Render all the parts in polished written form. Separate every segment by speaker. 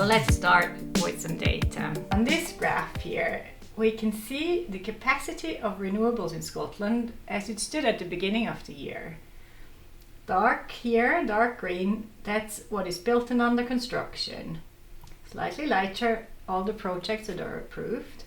Speaker 1: let's start with some data. On this graph here, we can see the capacity of renewables in Scotland as it stood at the beginning of the year. Dark here, dark green, that's what is built and under construction. Slightly lighter, all the projects that are approved.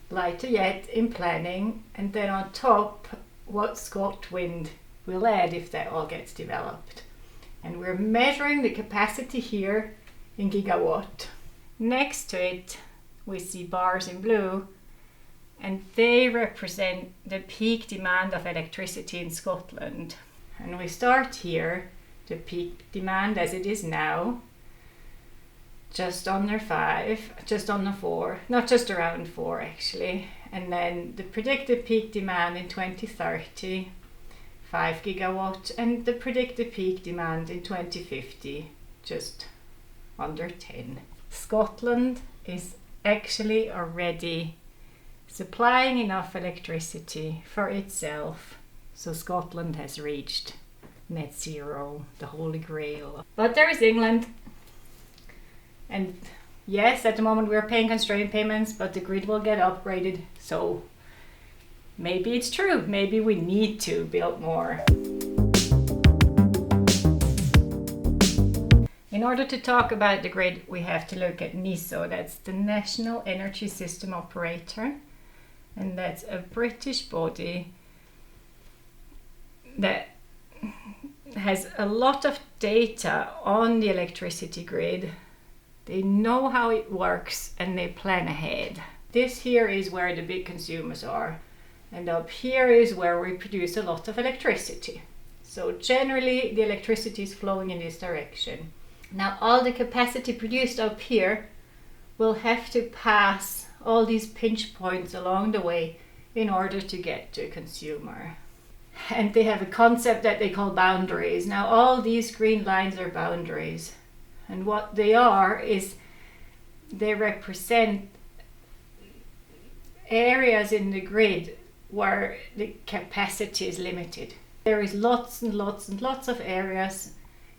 Speaker 1: Lighter yet in planning, and then on top, what ScotWind will add if that all gets developed. And we're measuring the capacity here in gigawatt. Next to it, we see bars in blue, and they represent the peak demand of electricity in Scotland. And we start here, the peak demand as it is now, just under 5, just under 4, not just around 4 actually. And then the predicted peak demand in 2030, 5 gigawatt, and the predicted peak demand in 2050, just under 10. Scotland is actually already supplying enough electricity for itself. So Scotland has reached net zero, the holy grail. But there is England. And yes, at the moment we're paying constraint payments, but the grid will get upgraded. So maybe it's true. Maybe we need to build more. In order to talk about the grid, we have to look at NESO. That's the National Energy System Operator. And that's a British body that has a lot of data on the electricity grid. They know how it works and they plan ahead. This here is where the big consumers are. And up here is where we produce a lot of electricity. So generally the electricity is flowing in this direction. Now all the capacity produced up here will have to pass all these pinch points along the way in order to get to a consumer. And they have a concept that they call boundaries. Now all these green lines are boundaries. And what they are is they represent areas in the grid where the capacity is limited. There is lots and lots and lots of areas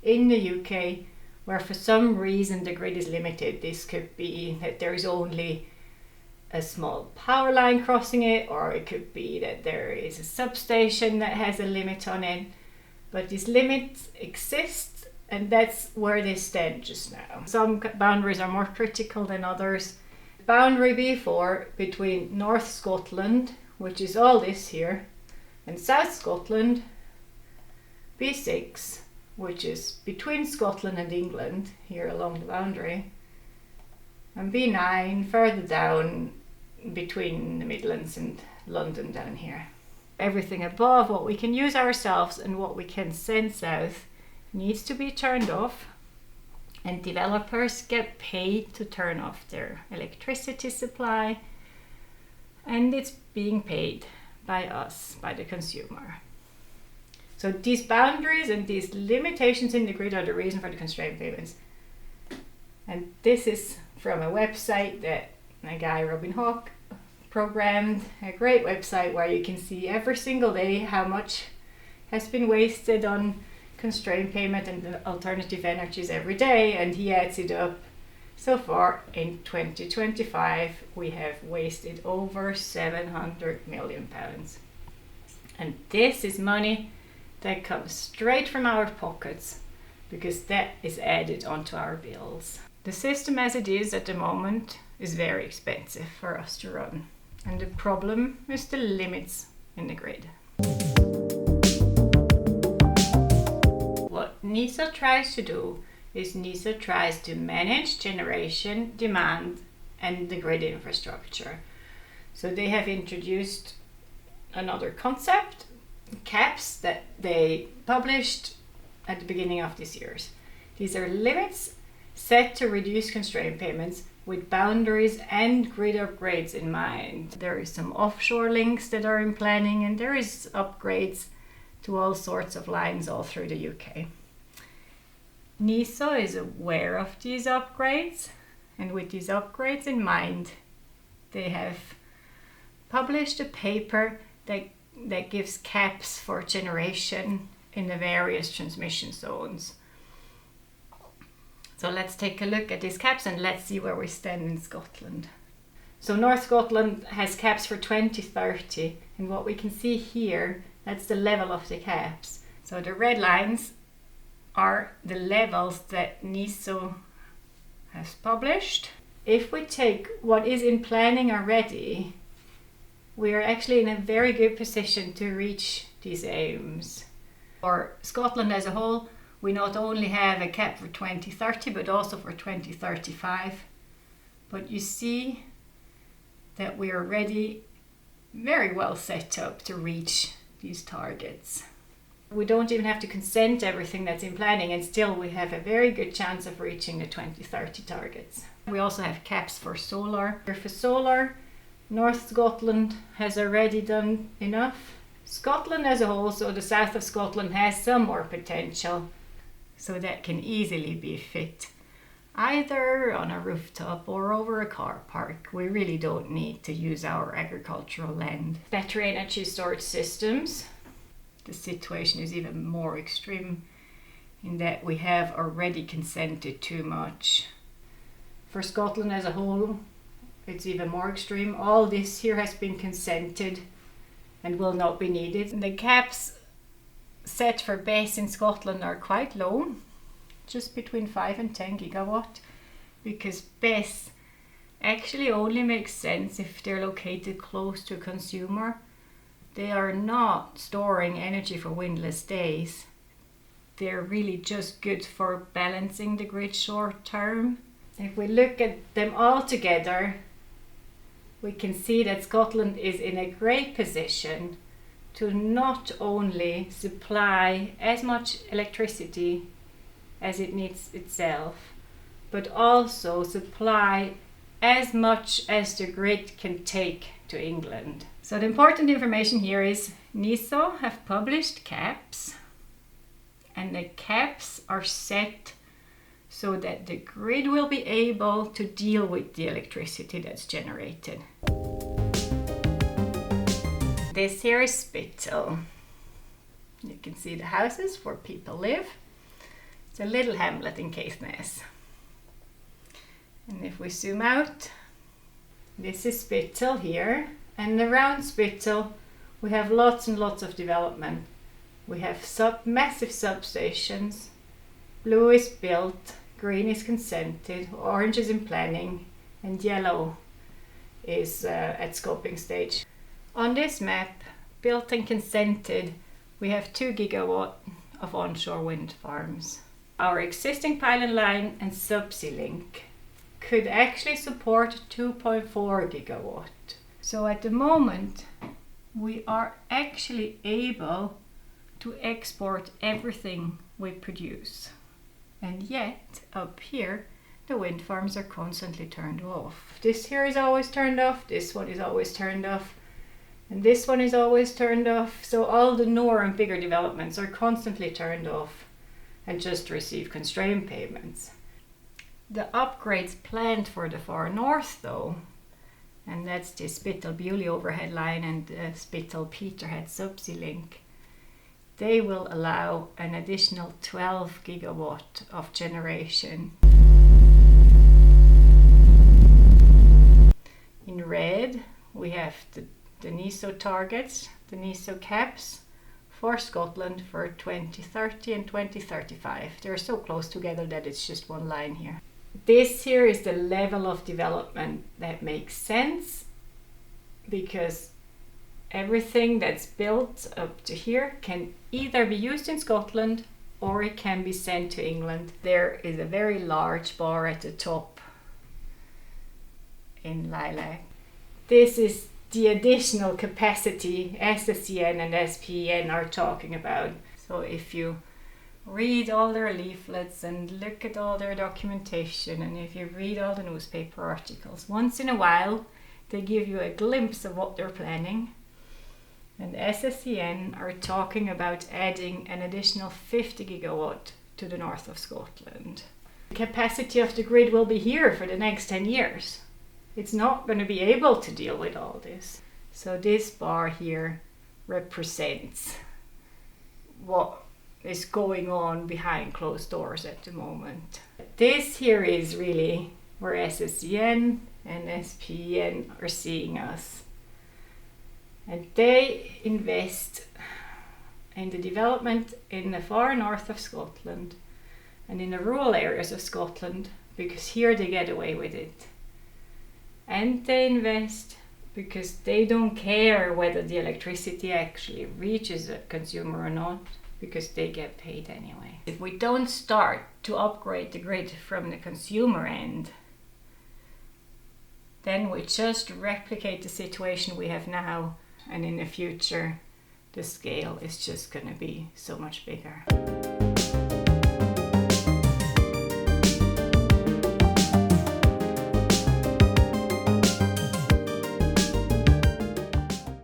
Speaker 1: in the UK where for some reason the grid is limited. This could be that there is only a small power line crossing it, or it could be that there is a substation that has a limit on it. But these limits exist, and that's where they stand just now. Some boundaries are more critical than others. Boundary B4 between North Scotland, which is all this here, and South Scotland, B6, which is between Scotland and England, here along the boundary, and B9 further down between the Midlands and London down here. Everything above what we can use ourselves and what we can send south needs to be turned off, and developers get paid to turn off their electricity supply, and it's being paid by us, by the consumer. So these boundaries and these limitations in the grid are the reason for the constraint payments. And this is from a website that my guy Robin Hawke programmed, a great website where you can see every single day how much has been wasted on constraint payment and alternative energies every day, and he adds it up. So far in 2025 we have wasted over £700 million. And this is money that comes straight from our pockets because that is added onto our bills. The system as it is at the moment is very expensive for us to run. And the problem is the limits in the grid. What NESO tries to do is NESO tries to manage generation, demand, and the grid infrastructure. So they have introduced another concept, caps, that they published at the beginning of this year. These are limits set to reduce constraint payments with boundaries and grid upgrades in mind. There is some offshore links that are in planning, and there is upgrades to all sorts of lines all through the UK. NESO is aware of these upgrades, and with these upgrades in mind, they have published a paper that gives caps for generation in the various transmission zones. So let's take a look at these caps and let's see where we stand in Scotland. So North Scotland has caps for 2030, and what we can see here, that's the level of the caps. So the red lines are the levels that NESO has published. If we take what is in planning already, we are actually in a very good position to reach these aims. For Scotland as a whole, we not only have a cap for 2030 but also for 2035. But you see that we are already very well set up to reach these targets. We don't even have to consent everything that's in planning, and still we have a very good chance of reaching the 2030 targets. We also have caps for solar. For solar, North Scotland has already done enough. Scotland as a whole, so the south of Scotland, has some more potential, so that can easily be fit either on a rooftop or over a car park. We really don't need to use our agricultural land. Battery energy storage systems. The situation is even more extreme in that we have already consented too much. For Scotland as a whole, it's even more extreme. All this here has been consented and will not be needed. The caps set for BESS in Scotland are quite low, just between 5 and 10 gigawatt, because BESS actually only makes sense if they're located close to a consumer. They are not storing energy for windless days. They're really just good for balancing the grid short term. If we look at them all together, we can see that Scotland is in a great position to not only supply as much electricity as it needs itself, but also supply as much as the grid can take to England. So the important information here is NESO have published caps, and the caps are set so that the grid will be able to deal with the electricity that's generated. This here is Spittal. You can see the houses where people live. It's a little hamlet in Caithness. And if we zoom out, this is Spittal here. And around Spittal we have lots and lots of development. We have massive substations. Blue is built, green is consented, orange is in planning, and yellow is at scoping stage. On this map, built and consented, we have 2 gigawatt of onshore wind farms. Our existing pilot line and subsea link could actually support 2.4 gigawatt. So at the moment, we are actually able to export everything we produce. And yet, up here, the wind farms are constantly turned off. This here is always turned off, this one is always turned off, and this one is always turned off. So all the newer and bigger developments are constantly turned off and just receive constraint payments. The upgrades planned for the far north though, and that's the Spittal-Bewley overhead line and the Spittal-Peterhead subsea link, they will allow an additional 12 gigawatt of generation. In red, we have the NESO targets, the NESO caps for Scotland for 2030 and 2035. They're so close together that it's just one line here. This here is the level of development that makes sense, because everything that's built up to here can either be used in Scotland or it can be sent to England. There is a very large bar at the top in lilac. This is the additional capacity SSEN and SPEN are talking about. So if you read all their leaflets and look at all their documentation, and if you read all the newspaper articles, once in a while they give you a glimpse of what they're planning. And SSEN are talking about adding an additional 50 gigawatt to the north of Scotland. The capacity of the grid will be here for the next 10 years. It's not going to be able to deal with all this. So this bar here represents what is going on behind closed doors at the moment. This here is really where SSEN and SPEN are seeing us. And they invest in the development in the far north of Scotland and in the rural areas of Scotland, because here they get away with it. And they invest because they don't care whether the electricity actually reaches a consumer or not, because they get paid anyway. If we don't start to upgrade the grid from the consumer end, then we just replicate the situation we have now, and in the future the scale is just going to be so much bigger.